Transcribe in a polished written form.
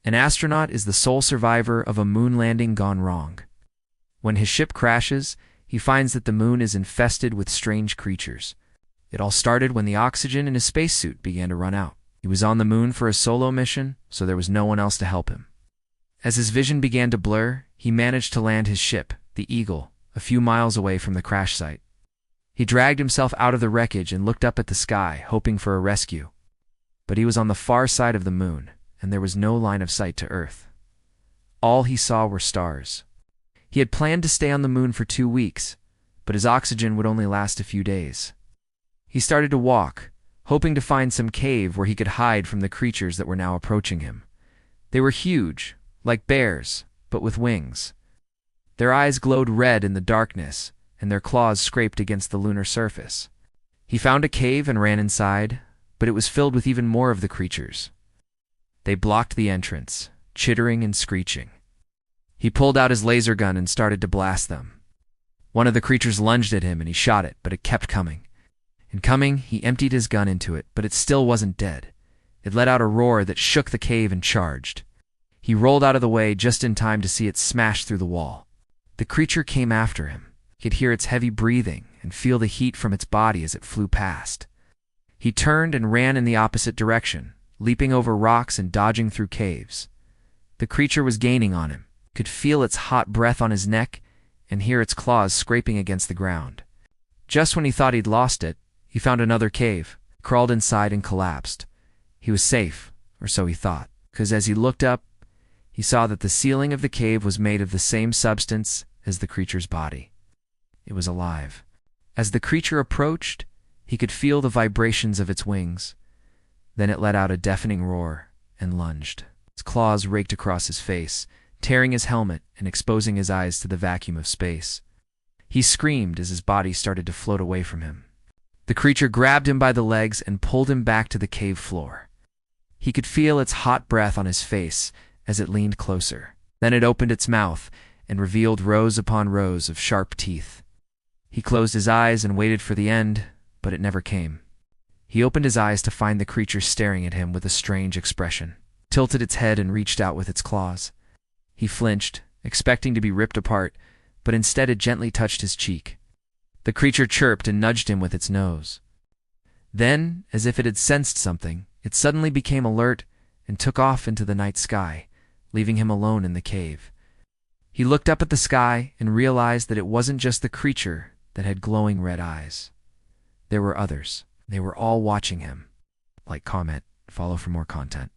An astronaut is the sole survivor of a moon landing gone wrong. When his ship crashes, he finds that the moon is infested with strange creatures. It all started when the oxygen in his spacesuit began to run out. He was on the moon for a solo mission, so there was no one else to help him. As his vision began to blur, he managed to land his ship, the Eagle, a few miles away from the crash site. He dragged himself out of the wreckage and looked up at the sky, hoping for a rescue. But he was on the far side of the moon, and there was no line of sight to Earth. All he saw were stars. He had planned to stay on the moon for 2 weeks, but his oxygen would only last a few days. He started to walk, hoping to find some cave where he could hide from the creatures that were now approaching him. They were huge, like bears, but with wings. Their eyes glowed red in the darkness, and their claws scraped against the lunar surface. He found a cave and ran inside, but it was filled with even more of the creatures. They blocked the entrance, chittering and screeching. He pulled out his laser gun and started to blast them. One of the creatures lunged at him and he shot it, but it kept coming. In coming, he emptied his gun into it, but it still wasn't dead. It let out a roar that shook the cave and charged. He rolled out of the way just in time to see it smash through the wall. The creature came after him. He could hear its heavy breathing and feel the heat from its body as it flew past. He turned and ran in the opposite direction, leaping over rocks and dodging through caves. The creature was gaining on him, could feel its hot breath on his neck, and hear its claws scraping against the ground. Just when he thought he'd lost it, he found another cave, crawled inside and collapsed. He was safe, or so he thought, because as he looked up, he saw that the ceiling of the cave was made of the same substance as the creature's body. It was alive. As the creature approached, he could feel the vibrations of its wings. Then it let out a deafening roar and lunged. Its claws raked across his face, tearing his helmet and exposing his eyes to the vacuum of space. He screamed as his body started to float away from him. The creature grabbed him by the legs and pulled him back to the cave floor. He could feel its hot breath on his face as it leaned closer. Then it opened its mouth and revealed rows upon rows of sharp teeth. He closed his eyes and waited for the end, but it never came. He opened his eyes to find the creature staring at him with a strange expression, tilted its head and reached out with its claws. He flinched, expecting to be ripped apart, but instead it gently touched his cheek. The creature chirped and nudged him with its nose. Then, as if it had sensed something, it suddenly became alert and took off into the night sky, leaving him alone in the cave. He looked up at the sky and realized that it wasn't just the creature that had glowing red eyes. There were others. They were all watching him. Like, comment, follow for more content.